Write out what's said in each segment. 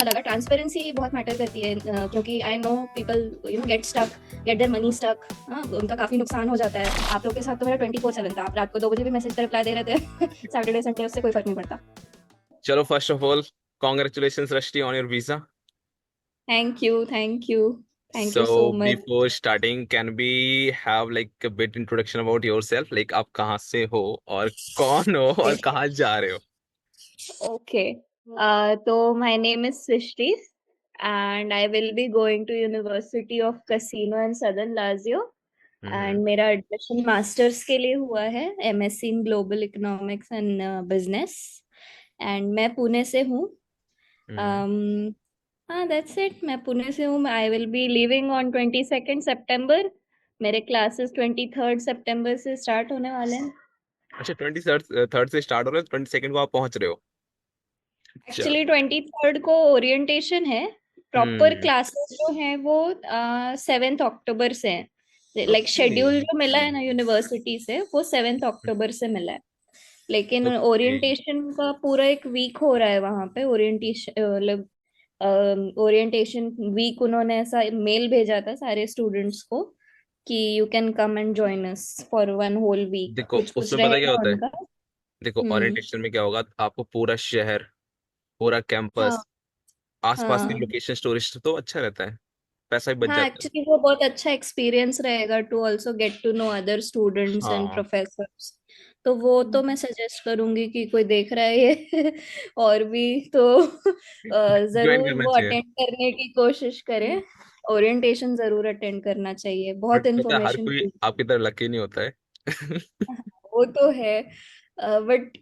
लगा। ट्रांसपेरेंसी बहुत मैटर करती है क्योंकि I know people get stuck, get their money stuck. उनका काफी नुकसान हो जाता है। आप लोग के साथ तो मेरा 24/7 था। आप रात को 2 बजे भी मैसेज का रिप्लाई दे रहे थे सैटरडे संडे उससे कोई फर्क नहीं पड़ता। चलो, first of all congratulation Rashti on your visa. Thank you, thank you, thank so you so much. Before starting can be have like a bit introduction about yourself, like आप कहाँ से हो और कौन हो और कहाँ जा रहे हो? ओके, तो my name is Srishti and I will be going to university of Cassino and Southern Lazio. Hmm. And मेरा एडमिशन मास्टर्स के लिए हुआ है, MSc in global economics and business. And मैं पुणे से हूँ। हम्म। um, हाँ, दैट्स इट। मैं पुणे से हूँ। I will be leaving on 22 सितंबर। मेरे क्लासेस 23 सितंबर से स्टार्ट होने वाले हैं। अच्छा, 23rd से स्टार्ट हो रहा है, 22nd को आप पहुंच रहे हो? चलो। एक्चुअली 23 को ओरिएंटेशन है। प्रॉपर हम्म। क्लासेस जो हैं वो 7 अक्टूबर से है। Like okay. शेड्यूल जो मिला है ना यूनिवर्सिटी से, वो 7 अक्टूबर से मिला है। लेकिन ओके। ओरिएंटेशन का पूरा एक वीक हो रहा है वहां पे। ओरिएंटेशन मतलब ओरिएंटेशन वीक उन्होंने ऐसा मेल भेजा था सारे स्टूडेंट्स को कि you can come and join us for 1 whole week, देखो, कुछ कुछ उसमें पता क्या रहेगा होता है। उनका। देखो, हम्म। ओरिएंटेशन में क्या होगा, आपको पूरा शहर, पूरा हाँ, कैंपस, आसपास की हाँ, लोकेशन टूरिस्ट तो अच्छा रहता है, पैसा भी बच हाँ। जाता है। एक्चुअली वो बहुत अच्छा एक्सपीरियंस रहेगा to also get to know other students and हाँ। प्रोफेसर्स। तो वो तो मैं सजेस्ट करूंगी कि कोई देख रहा है ये और भी तो ज्वाइन जरूर करना वो चाहिए। अटेंड करने की कोशिश करें। ओरिएंटेशन जरूर अटेंड करना चाहिए, बट बहुत पता है, हर इन्फॉर्मेशन। कोई आपकी तरह लकी नहीं होता है। वो तो है, बट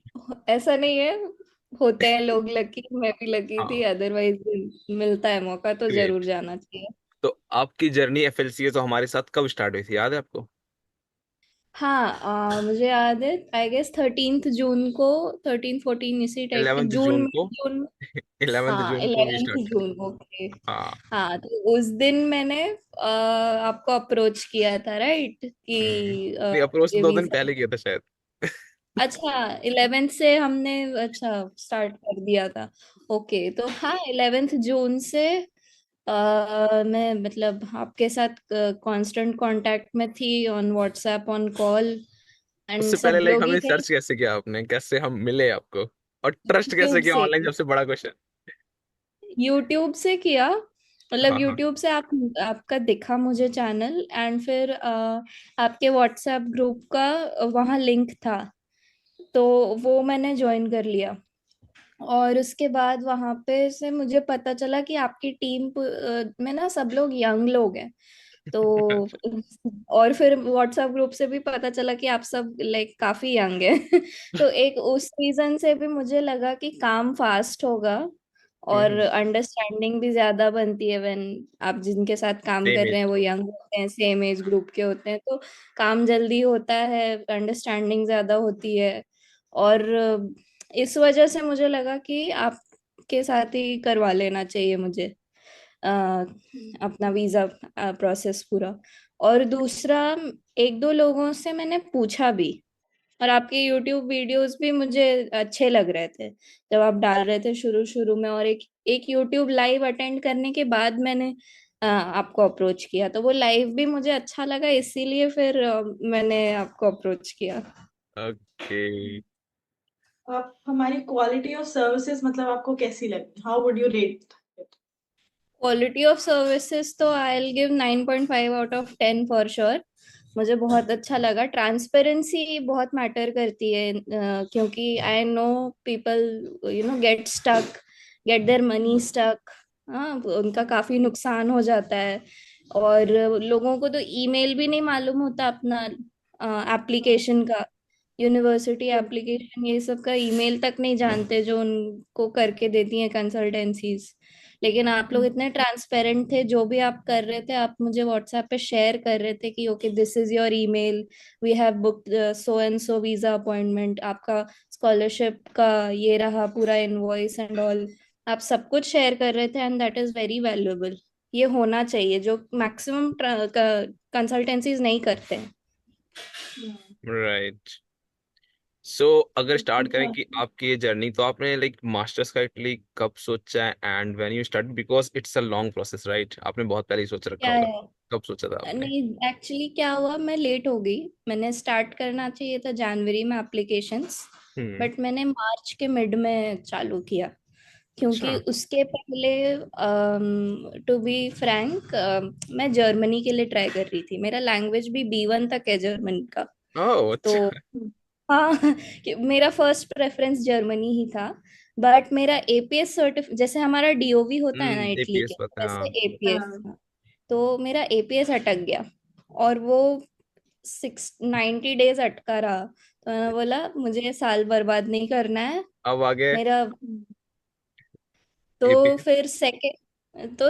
ऐसा नहीं है। होते हैं लोग लकी, मैं भी लकी थी। हाँ। अदरवाइज मिलता है मौका तो जरूर ग्रेट। जाना चाहिए। तो आपकी जर्नी एफएलसीए तो हमारे साथ कब स्टार्ट हुई थी, याद है आपको? हाँ, मुझे याद है। आई गेस 13 जून को, 13-14 इसी टाइप के 11th जून जून में, को। जून। 11th हाँ, जून को वी 11 स्टार्ट। June okay. हाँ। हाँ, तो उस दिन मैंने आपको अप्रोच किया था, राइट? कि नहीं, अप्रोच तो ये 2 दिन वीजा। पहले किया था शायद। अच्छा, 11 से हमने अच्छा स्टार्ट कर दिया था। ओके, तो हाँ, 11 जून से मैं मतलब आपके साथ कांस्टेंट कांटेक्ट में थी, on WhatsApp, on call. And उससे पहले सब लाइक लोग ही हमने थे। सर्च कैसे किया, आपने कैसे हम मिले आपको, और ट्रस्ट कैसे यूट्यूब किया से, ऑनलाइन, सबसे बड़ा क्वेश्चन। यूट्यूब से किया। मतलब हाँ, हाँ। यूट्यूब से आप, आपका दिखा मुझे चैनल। एंड फिर आपके व्हाट्सएप ग्रुप का वहाँ लिंक था, तो वो मैंने ज्वाइन कर लिया। और उसके बाद वहां पे से मुझे पता चला कि आपकी टीम में ना सब लोग यंग लोग हैं। तो और फिर व्हाट्सएप ग्रुप से भी पता चला कि आप सब लाइक काफी यंग है तो एक उस रीजन से भी मुझे लगा कि काम फास्ट होगा और हम्म। अंडरस्टैंडिंग भी ज्यादा बनती है व्हेन आप जिनके साथ काम सेम कर एज रहे हैं वो ग्रुप। यंग होते हैं, सेम एज ग्रुप के होते हैं, तो काम जल्दी होता है, अंडरस्टैंडिंग ज्यादा होती है। और इस वजह से मुझे लगा कि आपके साथ ही करवा लेना चाहिए मुझे अ, अपना वीजा प्रोसेस पूरा। और दूसरा, एक दो लोगों से मैंने पूछा भी, और आपके यूट्यूब वीडियोस भी मुझे अच्छे लग रहे थे जब आप डाल रहे थे शुरू शुरू में। और एक एक यूट्यूब लाइव अटेंड करने के बाद मैंने आपको अप्रोच किया, तो वो लाइव भी मुझे अच्छा लगा, इसीलिए फिर मैंने आपको अप्रोच किया। ओके। आप हमारी क्वालिटी ऑफ सर्विसेज मतलब आपको कैसी लगी? How would you rate it? Quality of services तो I will give 9.5 out of 10 for sure. मुझे बहुत अच्छा लगा। ट्रांसपेरेंसी बहुत मैटर करती है क्योंकि I know people get stuck, get their money stuck. हाँ, उनका काफी नुकसान हो जाता है। और लोगों को तो ईमेल भी नहीं मालूम होता अपना, एप्लीकेशन का, यूनिवर्सिटी एप्लीकेशन, ये सब का ईमेल तक नहीं जानते जो उनको करके देती हैं कंसल्टेंसीज। लेकिन आप लोग इतने ट्रांसपेरेंट थे, जो भी आप कर रहे थे आप मुझे व्हाट्सएप पे शेयर कर रहे थे कि okay this is your email, we have booked so and so visa appointment, आपका स्कॉलरशिप का ये रहा पूरा इनवॉइस एंड ऑल। आप सब कुछ शेयर कर रहे थे and that is very valuable. ये होना चाहिए, जो मैक्सिमम कंसल्टेंसीज नहीं करते हैं। राइट। सो अगर स्टार्ट करें कि आपकी ये जर्नी, तो आपने लाइक मास्टर्स का इटली कब सोचा है, and when you start, because it's a long process right, आपने बहुत पहले ही सोच रखा क्या होगा। है? कब सोचा था आपने? नहीं, एक्चुअली क्या हुआ, मैं लेट हो गई। मैंने स्टार्ट करना चाहिए था जनवरी में एप्लीकेशंस, हम्म। बट मैंने मार्च के मिड में चालू किया। क्योंकि अच्छा। उसके पहले, टू बी फ्रैंक, मैं जर्मनी के लिए ट्राई कर रही थी। मेरा लैंग्वेज भी B1 तक है जर्मनी का। ओह तो अच्छा। हाँ कि मेरा फर्स्ट प्रेफरेंस जर्मनी ही था। बट मेरा APS सर्टिफिकेट, जैसे हमारा DOV होता है ना इटली एपीएस के, पता है, वैसे हाँ। APS हाँ। था। तो मेरा APS अटक गया, और वो 90 डेज अटका रहा। तो मैंने बोला मुझे साल बर्बाद नहीं करना है अब आगे मेरा। तो एपीएस। फिर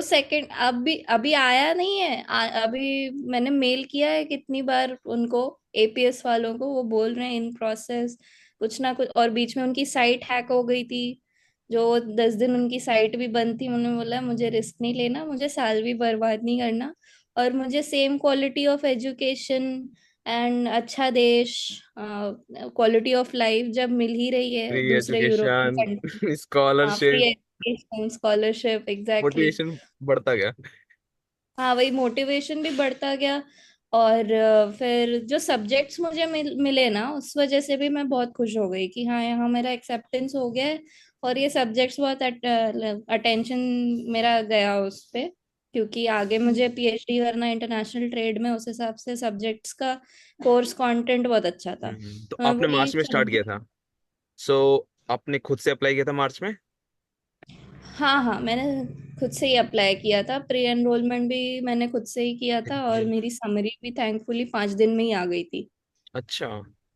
सेकंड अभी अभी आया नहीं है। अभी मैंने मेल किया है कितनी बार उनको, APS वालों को। वो बोल रहे हैं इन प्रोसेस, कुछ ना कुछ। और बीच में उनकी साइट हैक हो गई थी, जो 10 दिन उनकी साइट भी बंद थी। उन्होंने बोला मुझे रिस्क नहीं लेना, मुझे साल भी बर्बाद नहीं करना, और मुझे same quality of education and अच्छा देश, क्वालिटी ऑफ लाइफ जब मिल ही रही है फ्री दूसरे यूरोपियन एजुकेशन, कंट्री। हाँ, free scholarship, education, scholarship, exactly. Motivation बढ़ता गया। हाँ, वही मोटिवेशन भी बढ़ता गया। और फिर जो सब्जेक्ट्स मुझे मिले ना, उस वजह से भी मैं बहुत खुश हो गई कि हाँ, यहाँ मेरा एक्सेप्टेंस हो गया है। और ये सब्जेक्ट्स बहुत अटेंशन मेरा गया उस पे, क्योंकि आगे मुझे PhD करना इंटरनेशनल ट्रेड में। उस हिसाब से सब्जेक्ट्स का कोर्स कंटेंट बहुत अच्छा था। तो मैं आपने वही मार्च में स्टार्ट किया था, सो आपने खुद से अप्लाई किया था मार्च में? हाँ हाँ, मैंने खुद से ही अप्लाई किया था। प्री एनरोलमेंट भी मैंने खुद से ही किया था, और मेरी समरी भी थैंकफुली 5 दिन में ही आ गई थी। अच्छा,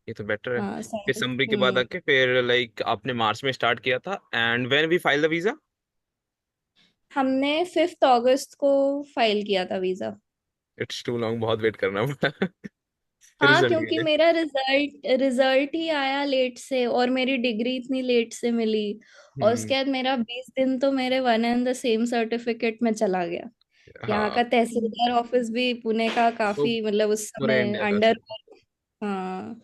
ये तो बेटर है। हाँ, फिर समरी। समरी के बाद आके फिर लाइक आपने मार्च में स्टार्ट किया था, and when we file the visa? हमने 5 अगस्त को फाइल किया था वीजा। इट्स टू लॉन्ग, बहुत वेट करना पड़ा हाँ, रिजल्ट के क्योंकि लिए। मेरा रिजल्ट रिजल्ट ही आया लेट से, और मेरी डिग्री इतनी लेट से मिली। और हम्म। उसके बाद मेरा 20 दिन तो मेरे one and the same certificate में चला गया। यहाँ हाँ, का तहसीलदार ऑफिस भी पुणे का वो काफी, मतलब उस पूरे समय इंडिया का अंडर। हाँ,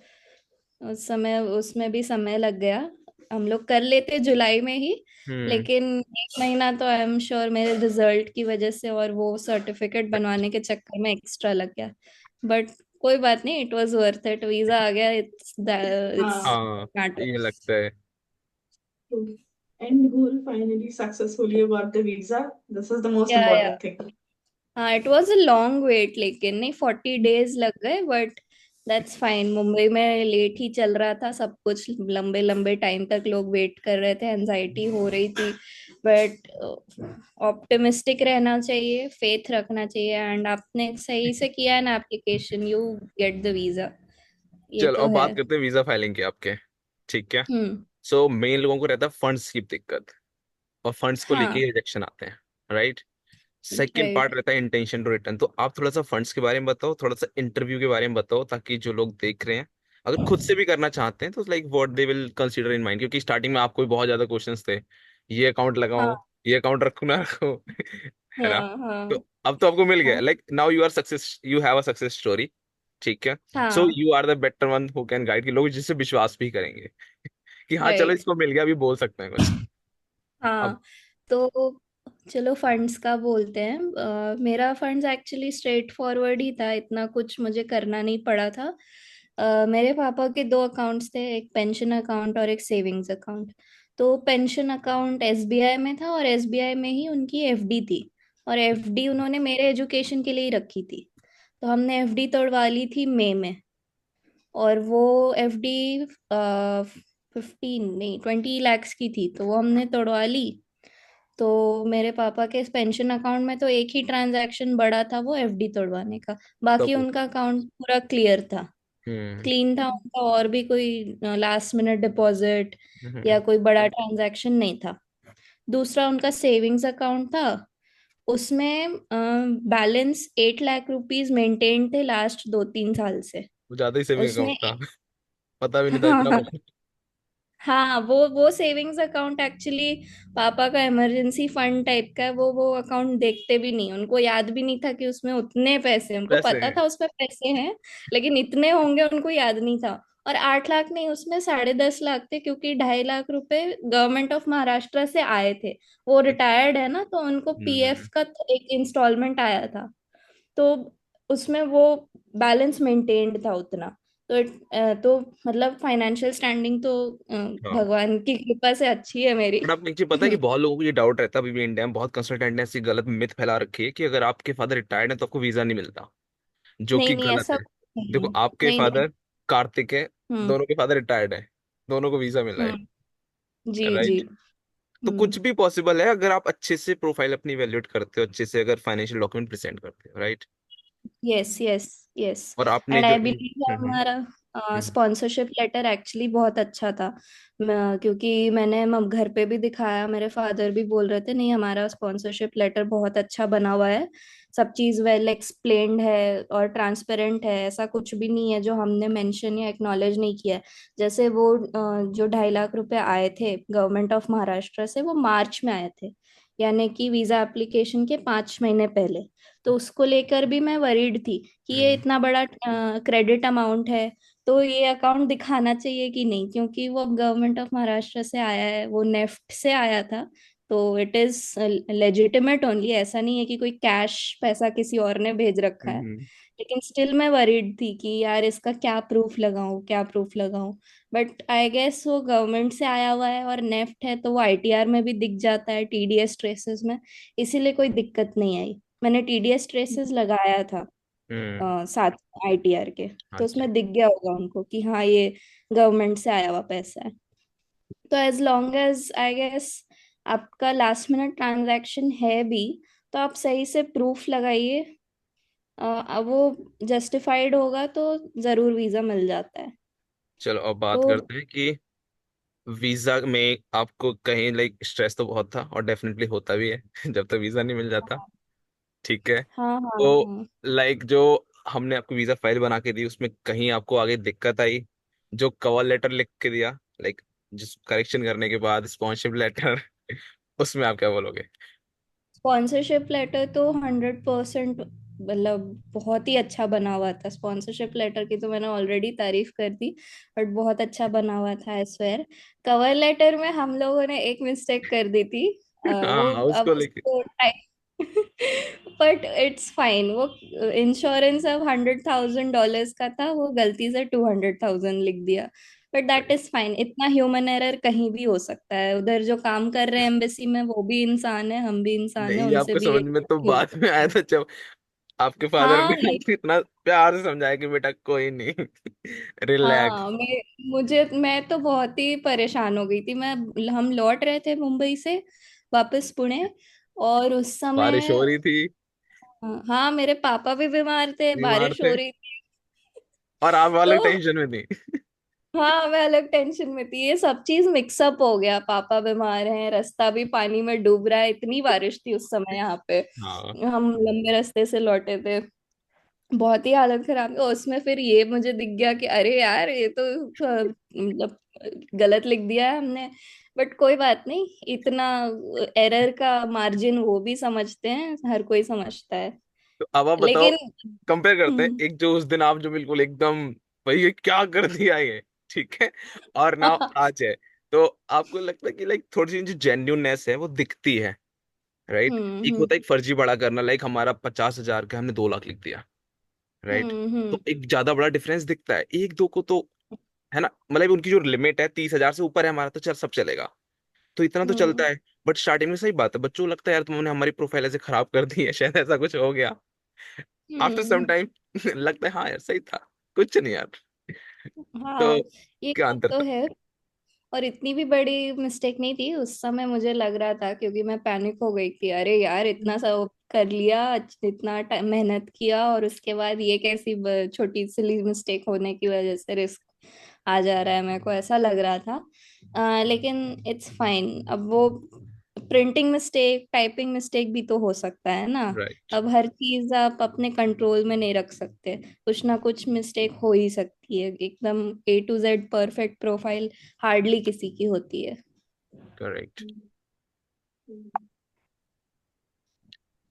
उस समय उसमें भी समय लग गया। हम लोग कर लेते जुलाई में ही, हम्म। लेकिन 1 महीना तो आई एम श्योर मेरे रिजल्ट की वजह से और वो सर्टिफिकेट बनवाने के चक्कर में एक्स्ट्रा लग गया। बट कोई बात नहीं, it was worth it. Visa आ गया, इट्स हाँ। हाँ, ये मैटर्स। लगता है। End goal finally successfully you got the visa. This is the most या important thing. हाँ, it was a long wait, लेकिन नहीं, 40 डेज लग गए, बट दैट्स फाइन। मुंबई में लेट ही चल रहा था सब कुछ, लंबे लंबे टाइम तक लोग वेट कर रहे थे, एनजाइटी हो रही थी। बट ऑप्टिमिस्टिक रहना चाहिए, फेथ रखना चाहिए, एंड आपने सही से किया है ना application, you get the visa. ये चलो तो अब है। बात करते हैं वीजा फाइलिंग की आपके। ठीक है। हम्म। सो मेन लोगों को रहता है फंड्स की दिक्कत, और फंड्स को लेके हाँ, रिजेक्शन आते हैं, राइट। Second part right. रहता है इंटेंशन टू रिटर्न। तो आप थोड़ा सा फंड्स के बारे में बताओ, थोड़ा सा इंटरव्यू के बारे में बताओ, ताकि जो लोग देख रहे हैं अगर खुद से भी करना चाहते हैं तो like what they will consider in mind, क्योंकि स्टार्टिंग में आपको भी बहुत ज्यादा क्वेश्चंस थे, ये अकाउंट लगाओ, हाँ ये अकाउंट रखो ना रखो है ना। हाँ हाँ तो अब तो आपको मिल गया, हाँ like now you are success, you have a success story. ठीक है। सो हाँ, you are the better one who can guide, कि लोग जिससे विश्वास भी करेंगे कि हाँ चलो राइट। इसको मिल गया, अभी बोल सकते हैं कुछ। अब हाँ, तो चलो फंड्स का बोलते हैं। मेरा फंड्स एक्चुअली स्ट्रेट फॉरवर्ड ही था, इतना कुछ मुझे करना नहीं पड़ा था। मेरे पापा के 2 अकाउंट्स थे, एक पेंशन अकाउंट और एक सेविंग्स अकाउंट। तो पेंशन अकाउंट SBI में था, और SBI में ही उनकी FD थी। और FD उन्होंने मेरे एजुकेशन के लिए ही रखी थी। तो हमने FD तोड़वा ली थी मई में। और वो FD 15 नहीं 20 lakhs की थी, तो वो हमने तोड़वा ली। तो मेरे पापा के पेंशन अकाउंट में तो एक ही ट्रांजैक्शन बड़ा था, वो FD तोड़वाने का। तो बाकी उनका अकाउंट पूरा क्लियर था, हम्म क्लीन था उनका। और भी कोई लास्ट मिनट डिपॉजिट या हम्म। कोई बड़ा ट्रांजैक्शन नहीं था। दूसरा उनका सेविंग्स अकाउंट था, उसमें बैलेंस 8 लाख रुपीज मेंटेन थे लास्ट 2-3 साल से। वो ज्यादा ही सेविंग उसमें अकाउंट था, पता भी नहीं था इतना हाँ बड़ा। हाँ, वो सेविंग्स अकाउंट एक्चुअली पापा का इमरजेंसी फंड टाइप का है। वो अकाउंट देखते भी नहीं, उनको याद भी नहीं था कि उसमें उतने पैसे, उनको वैसे पता था उसमें पैसे हैं, लेकिन इतने होंगे उनको याद नहीं था। और 8 लाख नहीं, उसमें 10.5 लाख थे, क्योंकि 2.5 लाख रुपए गवर्नमेंट ऑफ महाराष्ट्र से आए थे। वो रिटायर्ड है ना, तो उनको हम्म। पीएफ का एक इंस्टॉलमेंट आया था। तो उसमें वो बैलेंस मेंटेन्ड था उतना। तो तो मतलब फाइनेंशियल स्टैंडिंग तो हाँ। भगवान की कृपा से अच्छी है मेरी। बट आपको एक चीज पता है कि बहुत लोगों को ये डाउट रहता है अभी भी इंडिया में, बहुत कंसल्टेंट ने ऐसी गलत मिथ फैला रखी है कि अगर आपके फादर रिटायर्ड है तो आपको वीजा नहीं मिलता, जो नहीं कि नहीं, गलत ऐसा है। कुछ नहीं देखो है। आपके नहीं नहीं। फादर कार्तिक है, हम्म। दोनों के फादर रिटायर्ड है, दोनों को वीजा मिला है। हम्म। जी जी। राइट। तो कुछ भी पॉसिबल है अगर आप अच्छे से प्रोफाइल अपनी इवेल्युएट करते हो, अच्छे से अगर फाइनेंशियल डॉक्यूमेंट प्रेजेंट करते हो, राइट। Yes yes yes. और आपने एंड जो आई बिलीव हम्म। हमारा हम्म। स्पॉन्सरशिप लेटर एक्चुअली बहुत अच्छा था। क्योंकि मैंने घर पे भी दिखाया, मेरे फादर भी बोल रहे थे नहीं हमारा स्पॉन्सरशिप लेटर बहुत अच्छा बना हुआ है, सब चीज वेल एक्सप्लेन्ड है और ट्रांसपेरेंट है, ऐसा कुछ भी नहीं है जो हमने मेंशन या एक्नॉलेज नहीं किया है। जैसे वो जो 2.5 लाख रुपए आए थे गवर्नमेंट ऑफ महाराष्ट्र से, वो मार्च में आए थे, यानी कि वीजा एप्लीकेशन के 5 महीने पहले। तो उसको लेकर भी मैं वरीड थी कि ये हम्म। इतना बड़ा क्रेडिट अमाउंट है, तो ये अकाउंट दिखाना चाहिए कि नहीं, क्योंकि वो गवर्नमेंट ऑफ महाराष्ट्र से आया है, वो नेफ्ट से आया था। तो इट इज लेजिटिमेट ओनली, ऐसा नहीं है कि कोई कैश पैसा किसी और ने भेज रखा है। हम्म। लेकिन स्टिल मैं वरीड थी कि यार इसका क्या प्रूफ लगाऊं, क्या प्रूफ लगाऊं। बट आई गेस वो गवर्नमेंट से आया हुआ है और नेफ्ट है, तो वो आईटीआर में भी दिख जाता है, टीडीएस ट्रेसेस में, इसीलिए कोई दिक्कत नहीं आई। मैंने टीडीएस ट्रेसेस लगाया था हम्म। साथ आईटीआर के, तो अच्छा। उसमें दिख गया होगा उनको कि हाँ ये गवर्नमेंट से आया हुआ पैसा है। तो as long as I guess आपका लास्ट मिनट ट्रांजैक्शन है भी, तो आप सही से प्रूफ लगाइए, वो जस्टिफाइड होगा तो जरूर वीजा मिल जाता है। चलो अब बात तो करते हैं कि वीजा में आपको कहीं लाइक स्ट्रेस तो बहुत था और डेफिनेटली होता भी है जब तक वीजा नहीं मिल जाता। ठीक है। हाँ हाँ तो हाँ। लाइक जो हमने आपको वीजा फाइल बना के दी उसमें कहीं आपको आगे दिक्कत आई, जो कवर लेटर लिख के दिया, लाइक जिस करेक्शन करने के बाद स्पॉन्सरशिप लेटर उसमें आप क्या बोलोगे? स्पॉन्सरशिप लेटर तो 100% मतलब बहुत ही अच्छा बना हुआ था। स्पॉन्सरशिप लेटर की तो मैंने ऑलरेडी तारीफ कर दी, बट बहुत अच्छा बना हुआ था आई स्वेयर। कवर लेटर में हम लोगों ने एक मिस्टेक कर दी थी, वो हाँ अब उसको लेके। उसको बट इट्स फाइन। वो इंश्योरेंस अब $100,000 का था, वो गलती से 200,000 लिख दिया। बट दैट इज फाइन, इतना ह्यूमन एरर कहीं भी हो सकता है, उधर जो काम कर रहे हैं एम्बेसी में वो भी इंसान है, हम भी इंसान है, नहीं उनसे आपको भी समझ एक में तो हो बाद में आया था जब आपके फादर हाँ ने आपको इतना प्यार से समझाया कि बेटा कोई नहीं रिलैक्स। हाँ मैं तो बहुत ही परेशान हो गई थी। हम लौट रहे थे मुंबई से वापस पुणे, और उस बारिश हो समय रही थी, हाँ मेरे पापा भी बीमार थे, बीमार बारिश हो थे, रही थी। और आप तो अलग टेंशन में थी। हाँ मैं अलग टेंशन में थी, ये सब चीज मिक्सअप हो गया, पापा बीमार हैं, रास्ता भी पानी में डूब रहा है, इतनी बारिश थी उस समय यहाँ पे। हाँ। हम लंबे रास्ते से लौटे थे, बहुत ही हालत खराब है। और उसमें फिर ये मुझे दिख गया कि अरे यार ये तो मतलब गलत लिख दिया है हमने। बट कोई बात नहीं, इतना एरर का मार्जिन वो भी समझते हैं, हर कोई समझता है। तो अब आप बताओ, लेकिन कंपेयर करते हैं हम्म, एक जो उस दिन आप जो बिल्कुल एकदम भाई ये क्या कर दिया ये, ठीक है, और ना आज है। तो आपको लगता है कि लाइक थोड़ी सी जो जेन्यूननेस है वो दिखती है, राइट। एक हम्म होता है एक फर्जी बड़ा करना, लाइक हमारा 50,000 का हमने 2 लाख लिख दिया, राइट। हम्म। तो एक ज्यादा बड़ा डिफरेंस दिखता है, एक दो को तो है ना, मतलब उनकी जो लिमिट है 30,000 से ऊपर है हमारा तो चल सब चलेगा, तो इतना तो चलता हम्म है। बट स्टार्टिंग में सही बात है, बच्चों को लगता है यार तुमने हमारी प्रोफाइल ऐसे खराब कर दी है, शायद ऐसा कुछ हो गया। आफ्टर सम हम्म। टाइम लगता है हाँ यार सही था, कुछ नहीं यार। तो हाँ ये क्या बात अंतर तो था? है। और इतनी भी बड़ी मिस्टेक नहीं थी उस समय, मुझे लग रहा था, क्योंकि मैं पैनिक हो गई थी, अरे यार इतना सब कर लिया, इतना मेहनत किया, और उसके बाद ये कैसी छोटी सी मिस्टेक होने की वजह से रिस्क आ जा रहा है, मेरे को ऐसा लग रहा था। लेकिन इट्स फाइन। अब वो प्रिंटिंग मिस्टेक, टाइपिंग मिस्टेक भी तो हो सकता है ना। राइट। अब हर चीज आप अपने कंट्रोल में नहीं रख सकते, कुछ ना कुछ मिस्टेक हो ही सकती है। एकदम A to Z perfect profile hardly किसी की होती है। करेक्ट।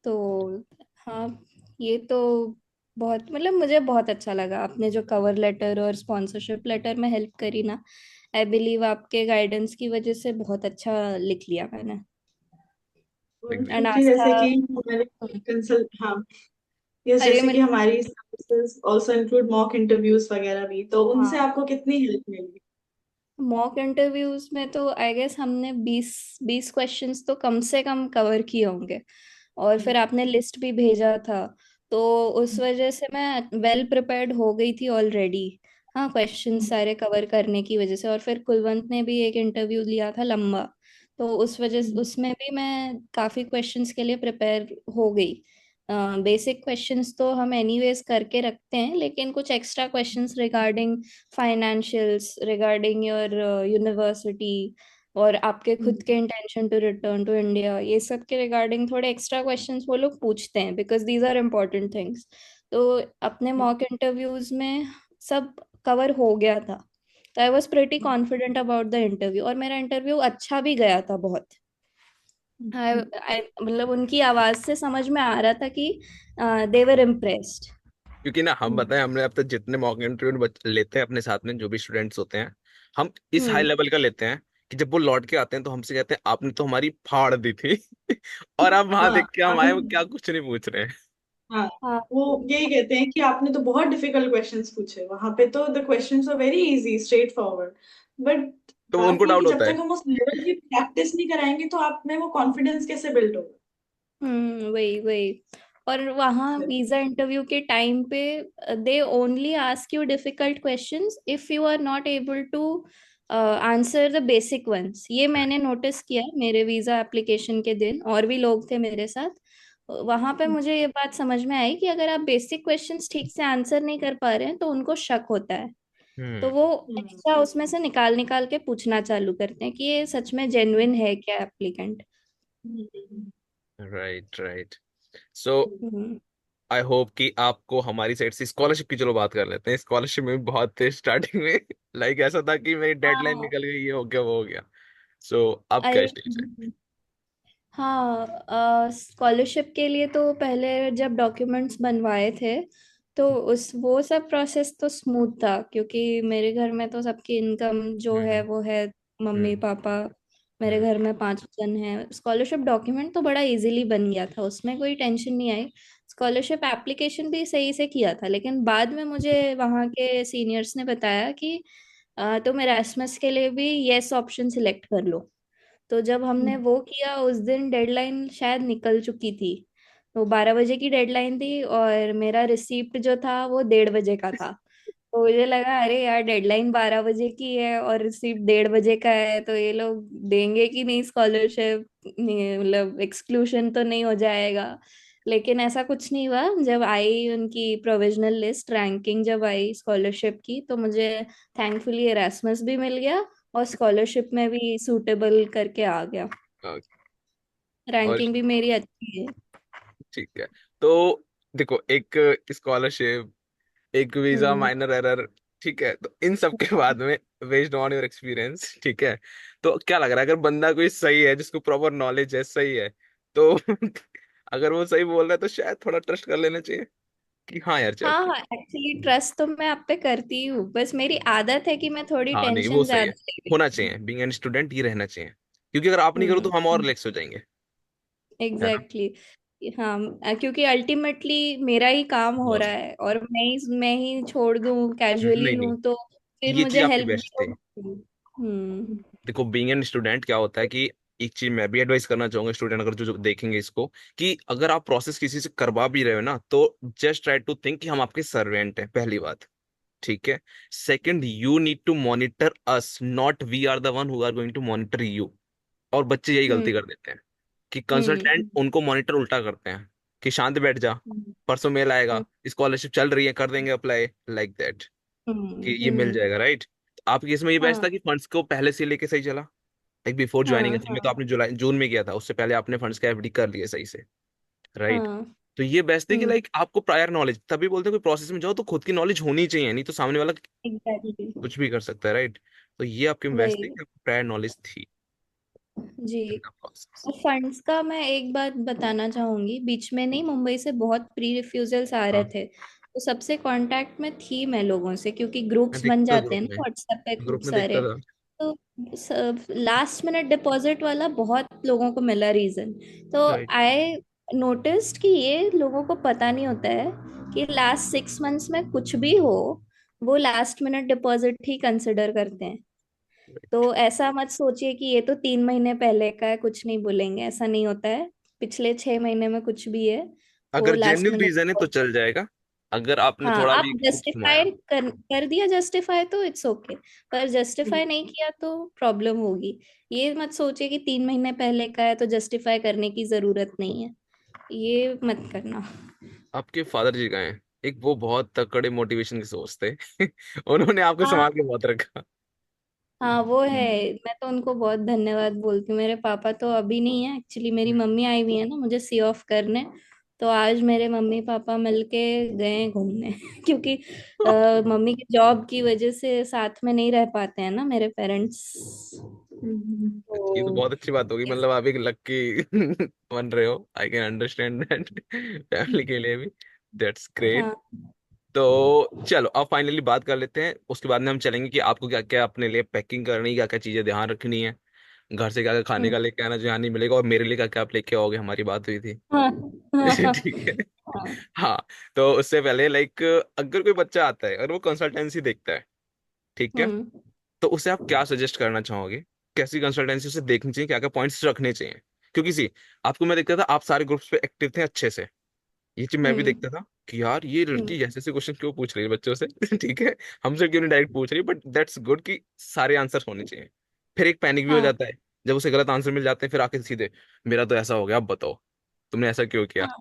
तो हाँ, ये तो बहुत मतलब मुझे बहुत अच्छा लगा आपने जो कवर लेटर और स्पॉन्सरशिप लेटर में हेल्प करी ना। आई बिलीव आपके गाइडेंस की वजह से बहुत अच्छा लिख लिया मैंने। और एंड क्योंकि आस्था। जैसे कि हमारे कंसल्ट, हाँ, यस, अरे जैसे कि मतलब हमारी services also include mock interviews वगैरह भी, तो उनसे हाँ, आपको कितनी हेल्प मिली? मॉक इंटरव्यूज में तो आई गेस हमने 20 क्वेश्चंस तो कम से कम कवर किए होंगे। और फिर आपने लिस्ट भी भेजा था, तो उस वजह से मैं वेल प्रिपेयर्ड हो गई थी ऑलरेडी। हाँ, क्वेश्चन सारे कवर करने की वजह से। और फिर कुलवंत ने भी एक इंटरव्यू लिया था लंबा, तो उस वजह से उसमें भी मैं काफ़ी क्वेश्चंस के लिए प्रिपेयर हो गई। बेसिक क्वेश्चंस तो हम एनीवेज करके रखते हैं, लेकिन कुछ extra questions regarding financials, regarding your university, और आपके खुद के intention to return to India, ये सब के रिगार्डिंग थोड़े एक्स्ट्रा क्वेश्चंस वो लोग पूछते हैं, because these are important things. तो अपने मॉक इंटरव्यूज में सब कवर हो गया था। तो I was pretty confident about the interview, और मेरा इंटरव्यू अच्छा भी गया था बहुत। मतलब उनकी आवाज से समझ में आ रहा था कि दे वर इम्प्रेस्ड। क्योंकि ना हम बताएं, हमने अब तक जितने मॉक इंटरव्यू लेते हैं अपने साथ में जो भी स्टूडेंट्स होते हैं, हम इस हाई हम्म। लेवल का लेते हैं कि जब वो लौट के आते हैं तो हमसे कहते हैं आपने तो हमारी फाड़ दी थी। और अब वहां हाँ, देख के हम आए, आपने, वो क्या कुछ नहीं पूछ रहे हैं। हाँ, हाँ। वो यही कहते हैं कि आपने तो बहुत डिफिकल्ट क्वेश्चंस पूछे, वहां पे तो the questions are very easy, straightforward. But तो वो बात उनको ये है डाउट कि जब होता है। तक हम उस लेवल की प्रैक्टिस नहीं कराएंगे तो आप में वो कॉन्फिडेंस कैसे बिल्ड होगा? वही वही। और वहाँ वीजा इंटरव्यू के टाइम पे they only ask you difficult questions if you are not able to answer the basic ones. ये मैंने नोटिस किया मेरे वीजा एप्लीकेशन के दिन, और भी लोग थे मेरे साथ। वहां पे मुझे ये बात समझ में आई कि अगर आप बेसिक क्वेश्चंस ठीक से आंसर नहीं कर पा रहे हैं तो उनको शक होता है। तो हम्म। वो एक्स्ट्रा उसमें से निकाल निकाल के पूछना चालू करते हैं कि ये सच में जेन्युइन है क्या applicant. Right, right. So hmm. I hope कि आपको हमारी साइड से स्कॉलरशिप की, चलो बात कर लेते हैं। स्कॉलरशिप में भी बहुत थे स्टार्टिंग में। लाइक ऐसा था कि मेरी डेडलाइन हाँ। निकल गई, ये हो गया, वो हो गया। सो अब क्या अरे स्टेज है? हाँ, स्कॉलरशिप के लिए तो पहले जब डॉक्यूमेंट्स बनवाए थे, तो उस वो सब प्रोसेस तो स्मूथ था, क्योंकि मेरे घर में तो सबकी इनकम जो है हम्म। वो है। मम्मी हम्म। पापा, मेरे हम्म। घर में 5 जन हैं। स्कॉलरशिप डॉक्यूमेंट तो बड़ा इजीली बन गया था, उसमें कोई टेंशन नहीं आई। स्कॉलरशिप एप्लीकेशन भी सही से किया था, लेकिन बाद में मुझे वहाँ के सीनियर्स ने बताया कि तुम एरास्मस के लिए भी येस ऑप्शन सिलेक्ट कर लो। तो जब हमने वो किया, उस दिन डेडलाइन शायद निकल चुकी थी। तो 12 बजे की डेडलाइन थी, और मेरा रिसीप्ट जो था वो 1:30 बजे का था। तो मुझे लगा अरे यार, डेडलाइन 12 बजे की है और रिसीप्ट 1:30 बजे का है, तो ये लोग देंगे कि नहीं स्कॉलरशिप, मतलब एक्सक्लूशन तो नहीं हो जाएगा। लेकिन ऐसा कुछ नहीं हुआ। जब आई उनकी प्रोविजनल लिस्ट, रैंकिंग जब आई स्कॉलरशिप की, तो मुझे थैंकफुली एरास्मस भी मिल गया, और स्कॉलरशिप में भी सूटेबल करके आ गया। हाँ, और रैंकिंग भी मेरी अच्छी है। ठीक है। तो देखो, एक स्कॉलरशिप, एक वीजा हम्म। माइनर एरर, ठीक है, तो इन सब के बाद में, बेस्ड ऑन योर एक्सपीरियंस, ठीक है, तो क्या लग रहा है, अगर बंदा कोई सही है, जिसको प्रॉपर नॉलेज है, सही है, तो अगर वो सही बोल रहा है तो शायद थोड़ा ट्रस्ट कर लेना चाहिए कि हाँ यार चल हाँ ठीक। हाँ, एक्चुअली ट्रस्ट तो मैं आप पे करती हूँ, बस मेरी आदत है कि मैं थोड़ी हाँ नहीं, वो टेंशन सही है, ज्यादा ले होना लेती चाहिए, बीइंग एन स्टूडेंट ये रहना चाहिए। क्योंकि अगर आप नहीं करो तो हूँ। हम और रिलैक्स हो जाएंगे। है ना? Exactly exactly। हाँ, क्योंकि अल्टीमेटली मेरा ही काम हो बस। रहा है, और मैं ही छोड़ दूँ, कैजुअली नहीं नहीं, लूँ, तो फिर ये चीज मुझे आपकी हेल्प भी बेस्ट थी। होगी। हम्म। देखो, बीइंग एन स्टूडेंट क्या होता है कि एक चीज मैं भी एडवाइस करना चाहूंगा स्टूडेंट, अगर जो देखेंगे इसको, कि अगर आप प्रोसेस किसी से करवा भी रहे हो ना, तो जस्ट ट्राई टू थिंक कि हम आपके सर्वेंट हैं, पहली बात। ठीक है। Second, you need to monitor us, not we are the one who are going to monitor you. और बच्चे यही हम्म। गलती कर देते हैं कि हम्म। कंसल्टेंट उनको मॉनिटर उल्टा करते हैं, कि शांत बैठ जा, हम्म। परसों मेल आएगा, हम्म। स्कॉलरशिप चल रही है, कर देंगे अप्लाई, लाइक दैट, कि ये मिल हम्म। जाएगा, राइट। आपके केस में ये बेस्ट था हाँ कि फंड्स को पहले से लेके सही चला, लाइक बिफोर ज्वाइनिंग। हाँ में तो हाँ आपने जुलाई जून में किया था, उससे पहले आपने फंड्स का एफडी कर लिए सही से, राइट। हाँ। तो ये बेस्ट है कि हम्म। लाइक आपको प्रायर नॉलेज, तभी बोलते हैं कोई प्रोसेस में जाओ तो खुद की नॉलेज होनी चाहिए, नहीं तो सामने वाला एग्जैक्टली। कुछ भी कर सकता है, राइट। तो ये आपके में बेस्ट थी वही। कि आपको प्रायर नॉलेज थी जी। In the process. और फंड्स का मैं एक बात बताना चाहूंगी, बीच में नहीं, मुंबई से बहुत प्री रिफ्यूजल्स आ रहे हाँ। थे। तो सबसे कांटेक्ट में थी मैं लोगों से, क्योंकि मैं ग्रुप्स बन देखता जाते ग्रुप हैं ना में, व्हाट्सएप पे खूब ग्रुप में देखता सारे। था। तो लास्ट मिनट डिपॉजिट वाला बहुत लोगों को मिला रीजन। तो राइट। आई नोटिस्ड कि ये लोगों को पता नहीं होता है कि लास्ट 6 मंथ्स में कुछ भी हो, वो लास्ट मिनट डिपॉजिट ही कंसिडर करते हैं। तो ऐसा मत सोचिए कि ये तो 3 महीने पहले का है, कुछ नहीं बोलेंगे, ऐसा नहीं होता है। पिछले 6 महीने में कुछ भी है, वो अगर लास्ट जेन्युइन मिनट। रीजन है तो चल जाएगा, अगर आपने हाँ, थोड़ा आप भी कुछ घुमाया। जस्टिफाई कर दिया, जस्टिफाई तो इट्स ओके, पर जस्टिफाई नहीं किया तो प्रॉब्लम होगी। ये मत सोचिए कि 3 महीने पहले का है तो जस्टिफाई करने की जरूरत नहीं है, ये मत करना। आपके फादर जी का है, एक वो बहुत तकड़े मोटिवेशन की सोच थे। उन्होंने आपको हाँ, संभाल के बहुत रखा। हाँ वो है। मैं तो उनको बहुत धन्यवाद बोलती हूँ। मेरे पापा तो अभी नहीं है एक्चुअली, मेरी मम्मी आई हुई है ना मुझे सी ऑफ करने। तो आज मेरे मम्मी पापा मिलके गए घूमने क्योंकि मम्मी की जॉब की वजह से साथ में नहीं रह पाते हैं ना मेरे पेरेंट्स। ये तो तो बहुत अच्छी बात होगी, इस- मतलब आप एक लक्की बन रहे हो, I can understand that. Family के लिए भी, दैट्स ग्रेट। हाँ। तो चलो अब फाइनली बात कर लेते हैं, उसके बाद में हम चलेंगे कि आपको क्या क्या अपने लिए पैकिंग करनी है, क्या क्या चीजें ध्यान रखनी है, घर से क्या क्या खाने हम्म, का लेके आना जो यहाँ नहीं मिलेगा, और मेरे लिए क्या क्या आप लेके आओगे, हमारी बात हुई थी। हाँ हाँ हाँ ठीक है। हाँ। हाँ। तो उससे पहले लाइक, अगर कोई बच्चा आता है और वो कंसल्टेंसी देखता है, ठीक है, हम्म तो उसे आप क्या सजेस्ट करना चाहोगे, कैसी कंसल्टेंसी उसे देखनी चाहिए, क्या क्या पॉइंट्स रखने चाहिए? क्योंकि सी, आपको मैं देखता था आप सारे ग्रुप्स पे एक्टिव थे अच्छे से, ये चीज मैं भी हम्म देखता था कि यार ये हम्म। लड़की ऐसे ऐसे क्वेश्चन क्यों पूछ रही है बच्चों से। ठीक है, हमसे क्यों नहीं डायरेक्ट पूछ रही, बट दैट्स गुड कि सारे आंसर होने चाहिए। फिर एक पैनिक भी हो हाँ जाता है जब उसे गलत आंसर मिल जाते हैं, फिर आके सीधे मेरा तो ऐसा हो गया, अब बताओ तुमने ऐसा क्यों किया। हाँ।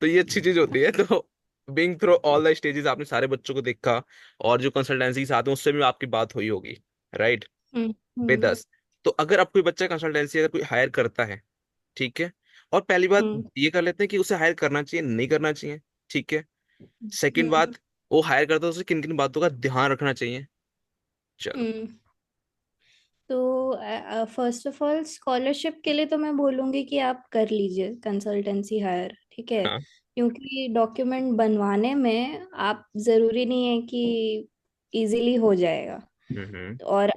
तो ये अच्छी चीज होती है। तो being through all the stages आपने सारे बच्चों को देखा, और जो कंसल्टेंसी के साथ हैं उससे भी आपकी बात हुई होगी, राइट? हम्म हम्म बेदस। तो अगर आप कोई बच्चा कंसल्टेंसी अगर कोई हायर करता है, ठीक है, और पहली बात हम्म ये कर लेते हैं कि उसे हायर करना चाहिए नहीं करना चाहिए, ठीक है। सेकंड हम्म बात, वो हायर करता है तो उसे किन किन बातों का ध्यान रखना चाहिए। चलो। हम्म। तो फर्स्ट ऑफ ऑल स्कॉलरशिप के लिए तो मैं बोलूंगी कि आप कर लीजिए कंसल्टेंसी हायर, ठीक है। हाँ। क्योंकि डॉक्यूमेंट बनवाने में आप जरूरी नहीं है कि इजीली हो जाएगा। हम्म। और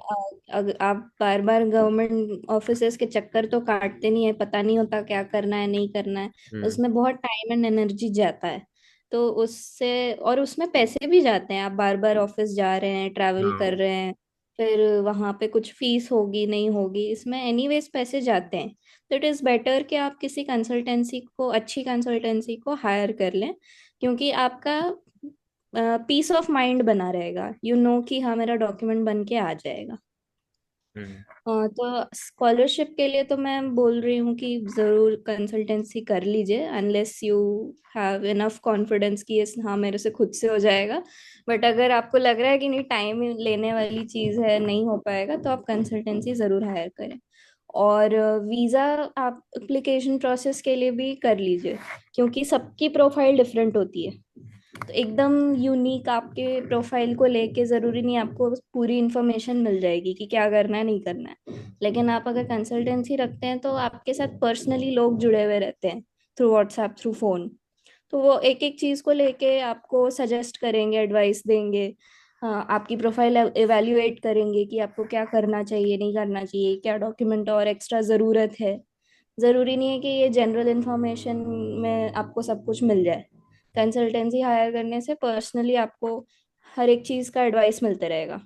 अगर आप बार बार गवर्नमेंट ऑफिसेज के चक्कर तो काटते नहीं है, पता नहीं होता क्या करना है नहीं करना है, हम्म। उसमें बहुत टाइम एंड एनर्जी जाता है। तो उससे, और उसमें पैसे भी जाते हैं, आप बार बार ऑफिस जा रहे हैं, ट्रैवल हाँ। कर रहे हैं, फिर वहां पे कुछ फीस होगी नहीं होगी, इसमें एनीवेज पैसे जाते हैं। तो इट इज बेटर कि आप किसी कंसल्टेंसी को, अच्छी कंसल्टेंसी को हायर कर लें, क्योंकि आपका पीस ऑफ माइंड बना रहेगा, यू नो कि हाँ मेरा डॉक्यूमेंट बन के आ जाएगा। हम्म। तो स्कॉलरशिप के लिए तो मैं बोल रही हूँ कि जरूर कंसल्टेंसी कर लीजिए, unless you have enough confidence कि yes, हाँ मेरे से खुद से हो जाएगा। बट अगर आपको लग रहा है कि नहीं टाइम लेने वाली चीज़ है, नहीं हो पाएगा, तो आप कंसल्टेंसी ज़रूर हायर करें। और वीज़ा आप एप्लीकेशन प्रोसेस के लिए भी कर लीजिए, क्योंकि सबकी प्रोफाइल डिफरेंट होती है। तो एकदम यूनिक आपके प्रोफाइल को लेके जरूरी नहीं आपको पूरी इंफॉर्मेशन मिल जाएगी कि क्या करना है नहीं करना है। लेकिन आप अगर कंसल्टेंसी रखते हैं तो आपके साथ पर्सनली लोग जुड़े हुए रहते हैं, थ्रू व्हाट्सएप, थ्रू फोन। तो वो एक एक चीज को लेके आपको सजेस्ट करेंगे, एडवाइस देंगे। हाँ, आपकी प्रोफाइल एवेल्युएट करेंगे कि आपको क्या करना चाहिए नहीं करना चाहिए, क्या डॉक्यूमेंट और एक्स्ट्रा ज़रूरत है। ज़रूरी नहीं है कि ये जनरल इंफॉर्मेशन में आपको सब कुछ मिल जाए। कंसल्टेंसी हायर करने से पर्सनली आपको हर एक चीज़ का एडवाइस मिलते रहेगा।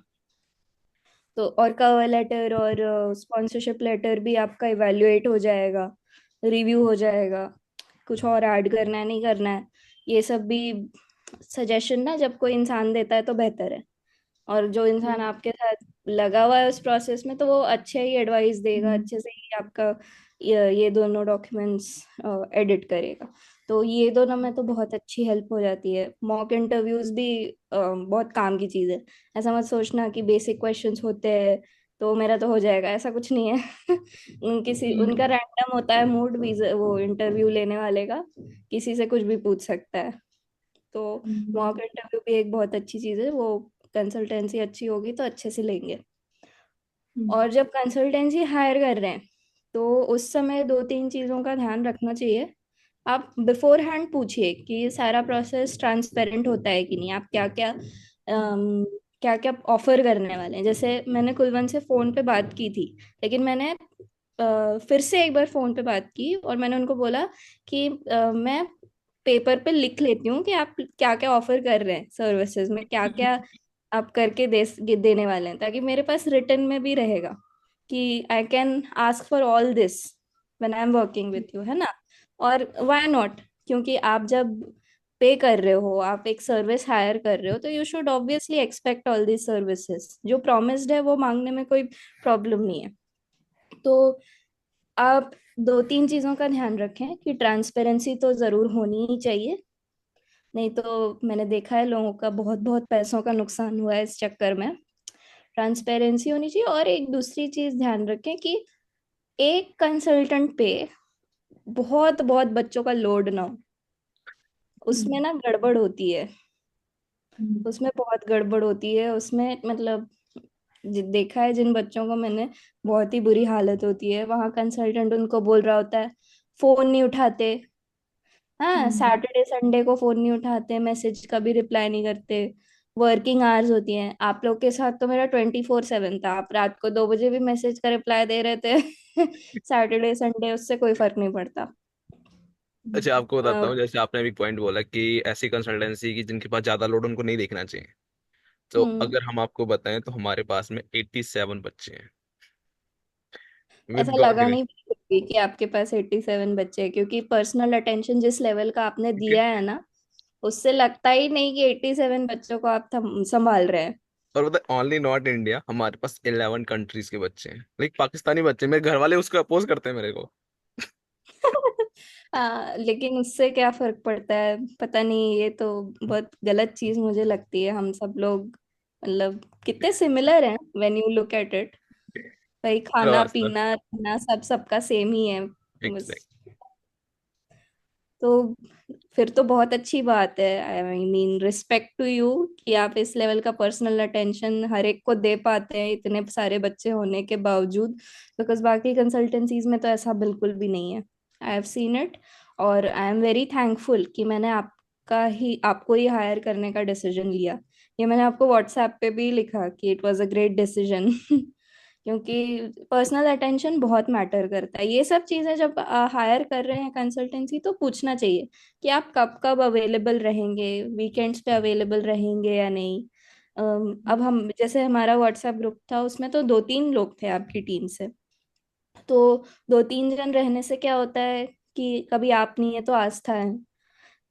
तो और कवर लेटर और स्पॉन्सरशिप लेटर भी आपका इवेल्युएट हो जाएगा, रिव्यू हो जाएगा, कुछ और ऐड करना है नहीं करना है, ये सब भी सजेशन ना जब कोई इंसान देता है तो बेहतर है। और जो इंसान आपके साथ लगा हुआ है उस प्रोसेस में, तो वो अच्छे ही एडवाइस देगा, अच्छे से ही आपका ये दोनों डॉक्यूमेंट्स एडिट करेगा। तो ये दोनों में तो बहुत अच्छी हेल्प हो जाती है। मॉक इंटरव्यूज भी बहुत काम की चीज़ है। ऐसा मत सोचना कि बेसिक क्वेश्चंस होते हैं तो मेरा तो हो जाएगा, ऐसा कुछ नहीं है। किसी उनका रैंडम होता है मूड भी, वो इंटरव्यू लेने वाले का किसी से कुछ भी पूछ सकता है। तो मॉक इंटरव्यू भी एक बहुत अच्छी चीज़ है, वो कंसल्टेंसी अच्छी होगी तो अच्छे से लेंगे। और जब कंसल्टेंसी हायर कर रहे हैं तो उस समय दो तीन चीज़ों का ध्यान रखना चाहिए। आप बिफोर हैंड पूछिए कि ये सारा प्रोसेस ट्रांसपेरेंट होता है कि नहीं, आप क्या क्या क्या क्या ऑफर करने वाले हैं। जैसे मैंने कुलवंत से फोन पे बात की थी, लेकिन मैंने फिर से एक बार फोन पे बात की और मैंने उनको बोला कि मैं पेपर पे लिख लेती हूँ कि आप क्या क्या ऑफर कर रहे हैं सर्विसेज में, क्या क्या आप करके देने वाले हैं, ताकि मेरे पास रिटर्न में भी रहेगा कि I can ask for all this when I am working with you, है ना। और व्हाई नॉट, क्योंकि आप जब पे कर रहे हो, आप एक सर्विस हायर कर रहे हो, तो you should obviously expect all these services. जो प्रॉमिस्ड है वो मांगने में कोई प्रॉब्लम नहीं है। तो आप दो तीन चीजों का ध्यान रखें कि ट्रांसपेरेंसी तो जरूर होनी ही चाहिए, नहीं तो मैंने देखा है लोगों का बहुत बहुत पैसों का नुकसान हुआ है इस चक्कर में। ट्रांसपेरेंसी होनी चाहिए, और एक दूसरी चीज ध्यान रखें कि एक कंसल्टेंट पे बहुत बहुत बच्चों का लोड ना हो। उसमें ना गड़बड़ होती है, उसमें बहुत गड़बड़ होती है उसमें, मतलब देखा है जिन बच्चों को मैंने, बहुत ही बुरी हालत होती है वहां। कंसल्टेंट उनको बोल रहा होता है, फोन नहीं उठाते, हाँ सैटरडे संडे को फोन नहीं उठाते, मैसेज का भी रिप्लाई नहीं करते, वर्किंग आवर्स होती हैं। आप लोग के साथ तो मेरा 24/7 था, आप रात को 2 बजे भी मैसेज का रिप्लाई दे रहे थे। सैटरडे संडे उससे कोई फर्क नहीं पड़ता। अच्छा, आपको बताता अ, हूँ, जैसे आपने अभी पॉइंट बोला कि ऐसी कंसल्टेंसी की जिनके पास ज्यादा लोड उनको नहीं देखना चाहिए। तो हम्म अगर हम आपको बताएं तो हमारे पास में 87 बच्चे हैं, विद ऐसा गॉड लगा ग्रेस। नहीं बिल्कुल भी कि आपके पास 87 बच्चे हैं, क्योंकि पर्सनल अटेंशन जिस लेवल का आपने दिया है ना, उससे लगता ही नहीं कि 87 बच्चों को आप संभाल रहे हैं। और पता ओनली नॉट इंडिया, हमारे पास 11 कंट्रीज के बच्चे हैं, लाइक पाकिस्तानी बच्चे। मेरे घर वाले उसको अपोज करते हैं मेरे को। लेकिन उससे क्या फर्क पड़ता है, पता नहीं, ये तो बहुत गलत चीज मुझे लगती है। हम सब लोग मतलब कितने सिमिलर हैं when you look at it. भाई खाना बस बस, पीना रहना सब सबका सेम ही है एग्जैक्ट। बस। तो फिर तो बहुत अच्छी बात है, I mean respect to you कि आप इस लेवल का पर्सनल अटेंशन हर एक को दे पाते हैं इतने सारे बच्चे होने के बावजूद। बिकॉज बाकी कंसल्टेंसीज में तो ऐसा बिल्कुल भी नहीं है। आई हैव सीन इट, और आई एम वेरी थैंकफुल कि मैंने आपको ही हायर करने का डिसीजन लिया। ये मैंने आपको व्हाट्सएप पे भी लिखा कि it was a great decision. क्योंकि पर्सनल अटेंशन बहुत मैटर करता है। ये सब चीजें जब हायर कर रहे हैं कंसल्टेंसी, तो पूछना चाहिए कि आप कब कब अवेलेबल रहेंगे, वीकेंड्स पे अवेलेबल रहेंगे या नहीं। अब हम जैसे हमारा व्हाट्सएप ग्रुप था, उसमें तो 2-3 लोग थे आपकी टीम से। तो 2-3 जन रहने से क्या होता है कि कभी आप नहीं है तो आस्था है।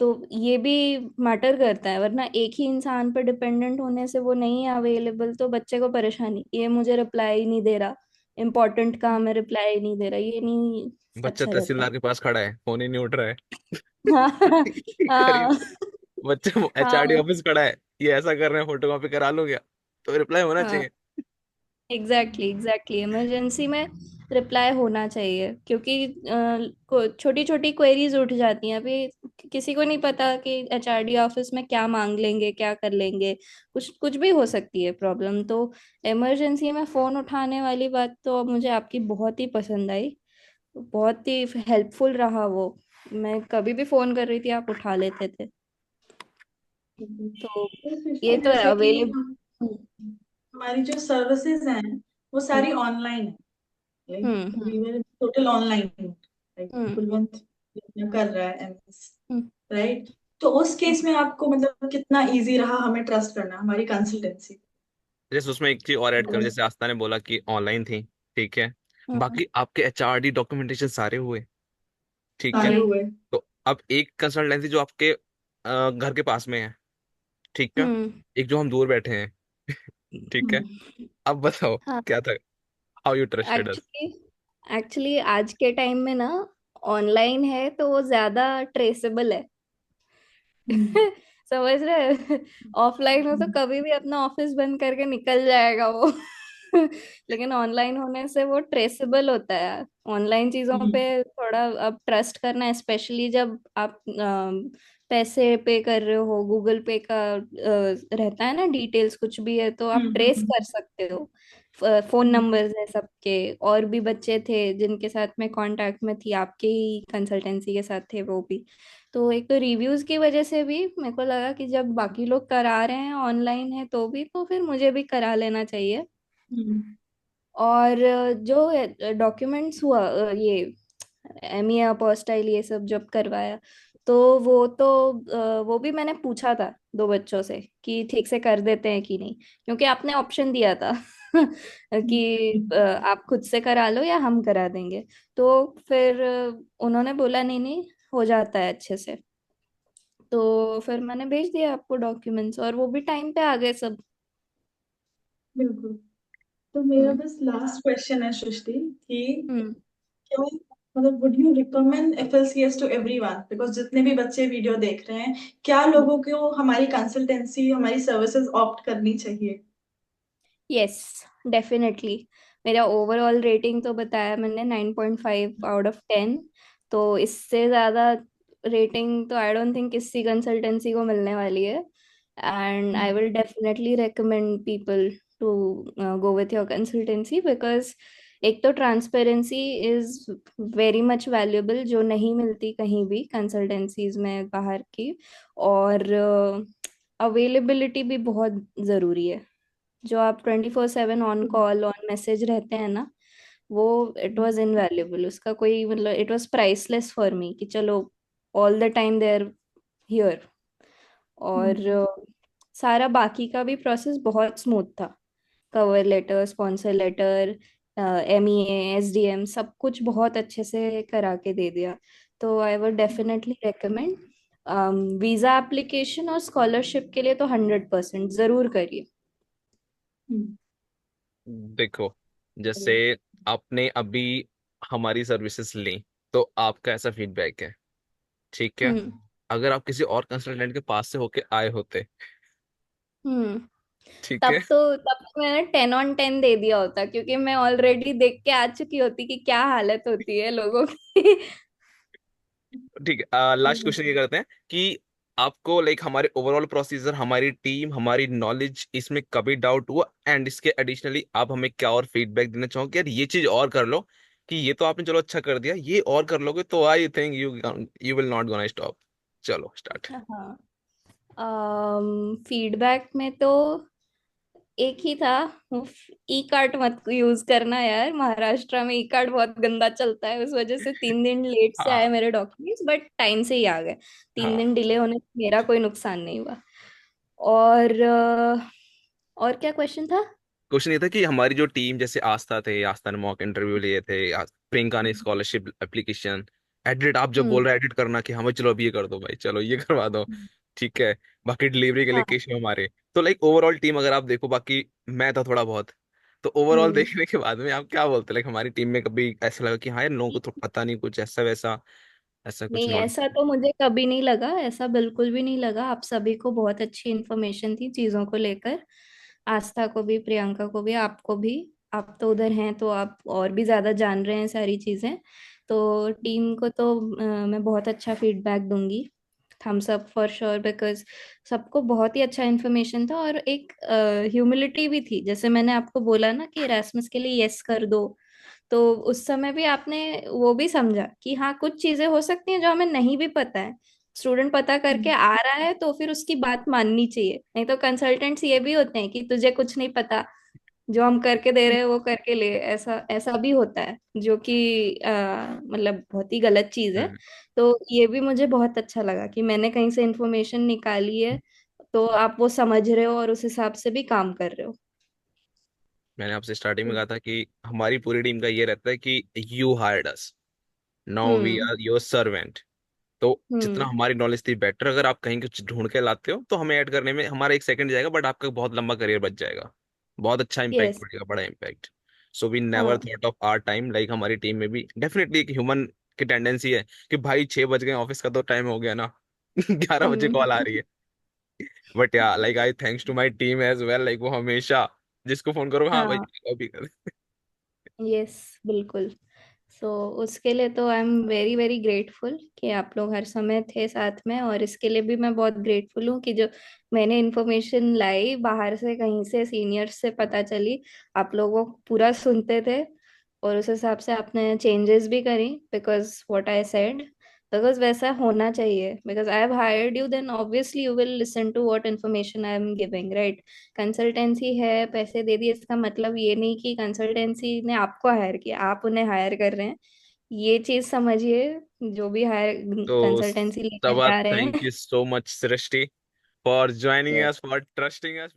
तो ये भी मैटर करता है, वरना एक ही इंसान पर डिपेंडेंट होने से वो नहीं है अवेलेबल, तो बच्चे को परेशानी, ये मुझे रिप्लाई नहीं दे रहा, इम्पोर्टेंट काम है रिप्लाई नहीं दे रहा, ये नहीं बच्चा अच्छा रहता। तहसीलदार के पास खड़ा है, फोन ही नहीं उठ रहा है। हाँ करीब, हाँ बच्चा एचआरडी हाँ ऑफिस खड़ा है, ये ऐसा कर रहे हैं, फोटो कॉपी करा लो क्या? तो रिप्लाई होना हाँ चाहिए। एग्जैक्टली एग्जैक्टली, इमरजेंसी में रिप्लाई होना चाहिए, क्योंकि छोटी छोटी क्वेरीज उठ जाती हैं अभी। किसी को नहीं पता कि एचआरडी ऑफिस में क्या मांग लेंगे, क्या कर लेंगे, कुछ कुछ भी हो सकती है प्रॉब्लम। तो इमरजेंसी में फोन उठाने वाली बात तो मुझे आपकी बहुत ही पसंद आई, बहुत ही हेल्पफुल रहा वो। मैं कभी भी फोन कर रही थी आप उठा लेते थे। तो तो ये सृष्टि, तो है जैसे कि अवेलेबल। हमारी जो सर्विसेज हैं वो हम्म सारी ऑनलाइन है। Like hmm we were total online, like hmm Kulwant अपना कर रहा है एमएस, हम्म राइट। तो उस केस में आपको मतलब कितना इजी रहा हमें ट्रस्ट करना हमारी कंसल्टेंसी? जैसे उसमें एक चीज और ऐड करूं, जैसे आस्था ने बोला कि ऑनलाइन थी, ठीक है, हम्म, बाकी आपके एचआरडी डॉक्यूमेंटेशन सारे हुए, ठीक है। सारे जी। हुए। तो अब एक कंसल्टेंसी जो आपके घर के पास में है, ठीक है, हम्म एक जो हम दूर बैठे हैं, ठीक है। हम्म, अब बताओ हाँ क्या था, how you trusted us? Actually actually आज के टाइम में ना, ऑनलाइन है तो वो ज्यादा ट्रेसेबल है। हम्म, समझ रहे। ऑफलाइन हो तो कभी भी अपना ऑफिस बंद करके निकल जाएगा वो। लेकिन ऑनलाइन होने से वो ट्रेसेबल होता है। ऑनलाइन चीजों हम्म, पे थोड़ा अब ट्रस्ट करना, स्पेशली जब आप पैसे पे कर रहे हो, गूगल पे का रहता है ना डिटेल्स, कुछ भी है तो आप ट्रेस हम्म, कर सकते हो। फोन हम्म, नंबर्स है सबके, और भी बच्चे थे जिनके साथ मैं कांटेक्ट में थी, आपके ही कंसल्टेंसी के साथ थे वो भी। तो एक तो रिव्यूज की वजह से भी मेरे को लगा कि जब बाकी लोग करा रहे हैं ऑनलाइन है तो भी, तो फिर मुझे भी करा लेना चाहिए। हम्म, और जो डॉक्यूमेंट्स हुआ, ये एमई अपोस्टाइल ये सब जब करवाया, तो वो भी मैंने पूछा था दो बच्चों से कि ठीक से कर देते हैं कि नहीं, क्योंकि आपने ऑप्शन दिया था कि आप खुद से करा लो या हम करा देंगे। तो फिर उन्होंने बोला नहीं नहीं, हो जाता है अच्छे से। तो फिर मैंने भेज दिया आपको डॉक्यूमेंट्स, और वो भी टाइम पे आ गए सब। बिल्कुल। तो मेरा हम्म। बस लास्ट क्वेश्चन है सृष्टि कि हम्म। क्या मतलब would you recommend FLCS to everyone, because जितने भी बच्चे वीडियो देख रहे हैं, क्या लोगों को हमारी कंसल्टेंसी हमारी सर्विसेज ऑप्ट करनी चाहिए? Yes, definitely. मेरा ओवरऑल रेटिंग तो बताया मैंने, 9.5 आउट ऑफ 10। तो इससे ज़्यादा रेटिंग तो आई डोंट थिंक किसी कंसल्टेंसी को मिलने वाली है। And I will definitely recommend people to go with your consultancy, because एक तो transparency is very much valuable, जो नहीं मिलती कहीं भी कंसल्टेंसीज में बाहर की। और अवेलेबिलिटी भी बहुत ज़रूरी है। जो आप 24/7 ऑन कॉल ऑन मैसेज रहते हैं ना, वो इट वाज इनवैल्यूएबल। उसका कोई मतलब, it was priceless for me कि चलो all the time there here. और सारा बाकी का भी प्रोसेस बहुत स्मूथ था। Cover letter, sponsor letter, MEA, SDM, सब कुछ बहुत अच्छे से करा के दे दिया। तो I would definitely recommend. Visa application और स्कॉलरशिप के लिए तो 100% ज़रूर करिए। देखो, जैसे आपने अभी हमारी सर्विसेज ली, तो आपका ऐसा फीडबैक है, ठीक है। हम्म। अगर आप किसी और कंसल्टेंट के पास से होके आए होते, हम्म। ठीक है, तब तो मैंने 10/10 दे दिया होता, क्योंकि मैं ऑलरेडी देख के आ चुकी होती कि क्या हालत होती है लोगों की। ठीक है, लास्ट क्वेश्चन ये करते हैं कि आपको लाइक हमारे ओवरऑल प्रोसीजर, हमारी टीम, हमारी नॉलेज, इसमें कभी डाउट हुआ? एंड इसके एडिशनली आप हमें क्या और फीडबैक देना चाहोगे, यार ये चीज और कर लो, कि ये तो आपने चलो अच्छा कर दिया, ये और कर लोगे तो I think you will not gonna stop. चलो स्टार्ट। हाँ। फीडबैक में तो एक ही था, ई कार्ट मत यूज करना यार, महाराष्ट्र में ई कार्ट बहुत गंदा चलता है, उस वजह से 3 दिन लेट से आए हाँ मेरे डॉक्यूमेंट्स, बट टाइम से ही आ गए। तीन हाँ। दिन डिले होने से मेरा कोई नुकसान नहीं हुआ। और और क्या क्वेश्चन था? क्वेश्चन ये था कि हमारी जो टीम, जैसे आस्था थे, आस्था ने मॉक इंटरव्यू लिए थे, प्रियंका ने स्कॉलरशिप एप्लीकेशन, एडिट आप जब बोल हम्म। रहे एडिट करना कि हमें चलो अभी ये कर दो भाई, चलो ये करवा दो, ठीक है। बाकी डिलीवरी के लिए हाँ। केशव हमारे, तो लाइक ओवरऑल टीम अगर आप देखो, बाकी मैं था थोड़ा बहुत, तो ओवरऑल हम्म। देखने के बाद में आप क्या बोलते, लाइक हमारी टीम में कभी ऐसा लगा कि हाँ यार लोगों को तो पता नहीं कुछ ऐसा वैसा, ऐसा कुछ नहीं, नॉलेज? ऐसा तो मुझे कभी नहीं लगा, ऐसा बिल्कुल भी नहीं लगा। आप सभी को बहुत अच्छी इन्फॉर्मेशन थी चीजों को लेकर, आस्था को भी, प्रियंका को भी, आपको भी। आप तो उधर हैं तो आप और भी ज्यादा जान रहे हैं सारी चीजें। तो टीम को तो मैं बहुत अच्छा फीडबैक दूंगी, thumbs up for sure, because सबको बहुत ही अच्छा इन्फॉर्मेशन था। और एक ह्यूमिलिटी भी थी, जैसे मैंने आपको बोला ना कि एरास्मस के लिए यस कर दो, तो उस समय भी आपने वो भी समझा कि हाँ कुछ चीजें हो सकती हैं जो हमें नहीं भी पता है। स्टूडेंट पता करके आ रहा है तो फिर उसकी बात माननी चाहिए, नहीं तो कंसल्टेंट्स ये भी होते हैं कि तुझे कुछ नहीं पता, जो हम करके दे रहे हैं वो करके ले, ऐसा ऐसा भी होता है, जो कि मतलब बहुत ही गलत चीज है। तो ये भी मुझे बहुत अच्छा लगा कि मैंने कहीं से इंफॉर्मेशन निकाली है, तो आप वो समझ रहे हो और उस हिसाब से भी काम कर रहे हो। मैंने आपसे स्टार्टिंग में कहा था कि हमारी पूरी टीम का ये रहता है कि you hired us, now we hmm. Are your servant. तो जितना हम्म। हमारी नॉलेज थी बेटर, अगर आप कहीं कुछ ढूंढ के लाते हो तो हमें ऐड करने में हमारा 1 सेकंड जाएगा, बट आपका बहुत लंबा करियर बच जाएगा, बहुत अच्छा इम्पैक्ट यस। पड़ेगा, बड़ा इम्पैक्ट। सो वी नेवर हाँ। Thought of our time, like हमारी टीम में भी डेफिनेटली एक ह्यूमन की टेंडेंसी है कि भाई 6 बज गए, ऑफिस का तो टाइम हो गया ना, 11 बजे कॉल आ रही है। But yeah like I thanks to my team as well, like वो हमेशा जिसको फोन करो हाँ भाई हाँ। अभी कर। यस, बिल्कुल। सो उसके लिए तो I am very very grateful कि आप लोग हर समय थे साथ में, और इसके लिए भी मैं बहुत ग्रेटफुल हूँ कि जो मैंने इन्फॉर्मेशन लाई बाहर से, कहीं से सीनियर्स से पता चली, आप लोगों को पूरा सुनते थे और उस हिसाब से आपने चेंजेस भी करी, because what I said, because वैसा होना चाहिए, because I have hired you, then obviously you will listen to what information I am giving, right. Consultancy है, पैसे दे दिए, इसका मतलब ये नहीं कि कंसल्टेंसी ने आपको हायर किया, आप उन्हें हायर कर रहे हैं। ये चीज समझिए, जो भी हायर तो कंसल्टेंसी लेके तब जा रहे थैंक हैं। You so much Srishti for joining Yes. Us, for trusting us.